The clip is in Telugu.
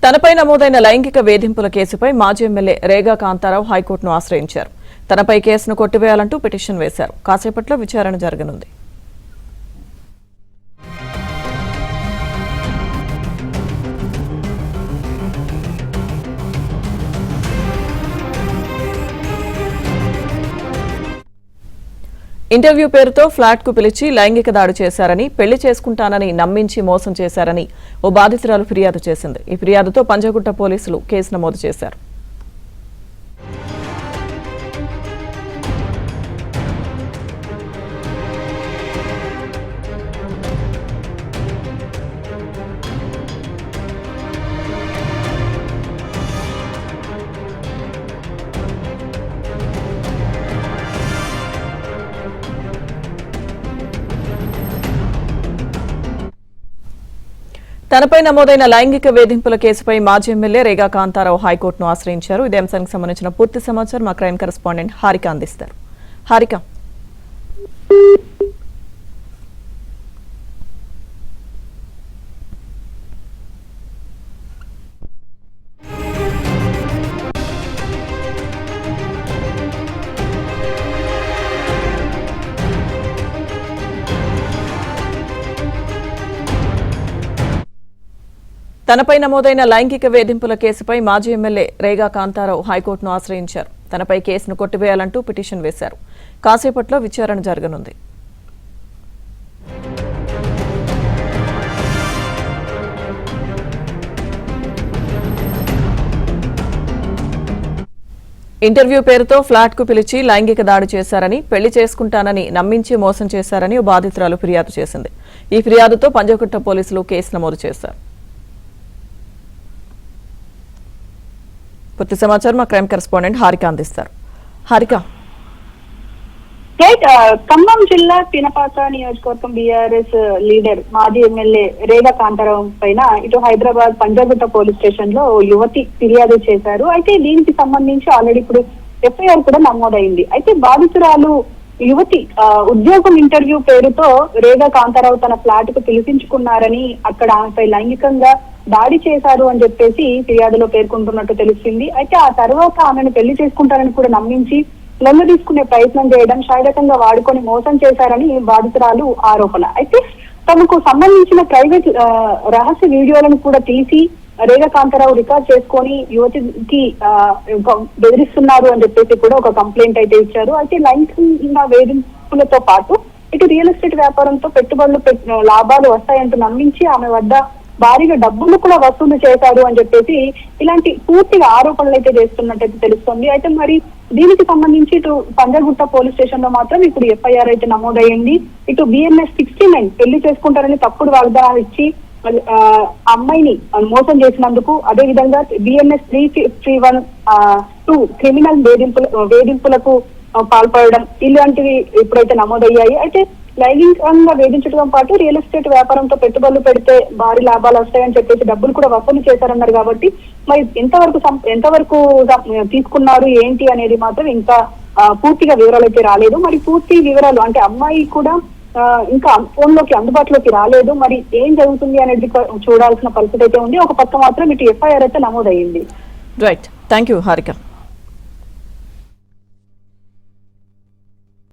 తనపై నమోదైన లైంగిక వేధింపుల కేసుపై మాజీ ఎమ్మెల్యే రేగా కాంతారావు హైకోర్టును ఆశ్రయించారు. తనపై కేసును కొట్టివేయాలంటూ పిటిషన్ వేశారు. కాసేపట్లో విచారణ జరగనుంది. ఇంటర్వ్యూ పేరుతో ఫ్లాట్ కు పిలిచి లైంగిక దాడి చేశారని, పెళ్లి చేసుకుంటానని నమ్మించి మోసం చేశారని ఓ బాధితురాలు ఫిర్యాదు చేసింది. ఈ ఫిర్యాదుతో పంజగుట్ట పోలీసులు కేసు నమోదు చేశారు. తనపై నమోదైన లైంగిక వేధింపుల కేసుపై మాజీ ఎమ్మెల్యే రేగా కాంతారావు హైకోర్టును ఆశ్రయించారు. ఇదే అంశానికి సంబంధించిన పూర్తి సమాచారం మా క్రైమ్ కరెస్పాండెంట్ హారిక అందిస్తారు. హారిక, తనపై నమోదైన లైంగిక వేధింపుల కేసుపై మాజీ ఎమ్మెల్యే రేగా కాంతారావు హైకోర్టును ఆశ్రయించారు. తనపై కేసును కొట్టివేయాలంటూ పిటిషన్ వేశారు. కాసేపట్లో విచారణ జరగనుంది. ఇంటర్వ్యూ పేరుతో ఫ్లాట్ కు పిలిచి లైంగిక దాడి చేశారని, పెళ్లి చేసుకుంటానని నమ్మించి మోసం చేశారని ఓ బాధితురాలు ఫిర్యాదు చేసింది. ఈ ఫిర్యాదుతో పంజగుట్ట పోలీసులు కేసు నమోదు చేశారు. పూర్తి సమాచారం మా క్రైమ్ కరెస్పాండెంట్ హారిక అందిస్తారు. హారిక, ఖమ్మం జిల్లా పినపాక నియోజకవర్గం బీఆర్ఎస్ లీడర్ మాజీ ఎమ్మెల్యే రేగా కాంతారావు పైన ఇటు హైదరాబాద్ పంజగుట్ట పోలీస్ స్టేషన్ లో యువతి ఫిర్యాదు చేశారు. అయితే దీనికి సంబంధించి ఆల్రెడీ ఇప్పుడు ఎఫ్ఐఆర్ కూడా నమోదైంది. అయితే బాధితురాలు యువతి ఉద్యోగం ఇంటర్వ్యూ పేరుతో రేగా కాంతారావు తన ఫ్లాట్ కు పిలిపించుకున్నారని, అక్కడ ఆమెపై లైంగికంగా దాడి చేశారు అని చెప్పేసి ఫిర్యాదులో పేర్కొంటున్నట్టు తెలిసింది. అయితే ఆ తర్వాత ఆమెను పెళ్లి చేసుకుంటారని కూడా నమ్మించి లొంగ తీసుకునే ప్రయత్నం చేయడం, శారీరకంగా వాడుకొని మోసం చేశారని బాధితురాలు ఆరోపణ. అయితే తమకు సంబంధించిన ప్రైవేట్ రహస్య వీడియోలను కూడా తీసి రేగా కాంతారావు రికార్డ్ చేసుకొని యువతికి బెదిరిస్తున్నారు అని చెప్పేసి కూడా ఒక కంప్లైంట్ అయితే ఇచ్చారు. అయితే లైంగిక వేధింపులతో పాటు ఇటు రియల్ ఎస్టేట్ వ్యాపారంతో పెట్టుబడులు లాభాలు వస్తాయంటూ నమ్మించి ఆమె వద్ద భారీగా డబ్బులు కూడా వసూలు చేశారు అని చెప్పేసి ఇలాంటి పూర్తిగా ఆరోపణలు అయితే చేస్తున్నట్టయితే తెలుస్తుంది. అయితే మరి దీనికి సంబంధించి ఇటు పంజగుట్ట పోలీస్ స్టేషన్ లో మాత్రం ఇప్పుడు ఎఫ్ఐఆర్ అయితే నమోదయ్యింది. ఇటు BNS 69 పెళ్లి చేసుకుంటారని తప్పుడు వాగ్దానాలు ఇచ్చి అమ్మాయిని మోసం చేసినందుకు, అదే విధంగా BNS 351(2) క్రిమినల్ వేధింపులకు పాల్పడడం, ఇలాంటివి ఇప్పుడైతే నమోదయ్యాయి. అయితే లైంగికంగా వేధించడం పాటు రియల్ ఎస్టేట్ వ్యాపారంతో పెట్టుబడులు పెడితే భారీ లాభాలు వస్తాయని చెప్పేసి డబ్బులు కూడా వసూలు చేశారన్నారు. కాబట్టి మరి ఎంతవరకు తీసుకున్నారు ఏంటి అనేది మాత్రం ఇంకా పూర్తిగా వివరాలు అయితే రాలేదు. మరి పూర్తి వివరాలు అంటే అమ్మాయి కూడా ఇంకా ఫోన్ లోకి అందుబాటులోకి రాలేదు. మరి ఏం జరుగుతుంది అనేది చూడాల్సిన పరిస్థితి అయితే ఉంది. ఒక పక్క మాత్రం ఇటు ఎఫ్ఐఆర్ అయితే నమోదయ్యింది. Right, thank you Harika.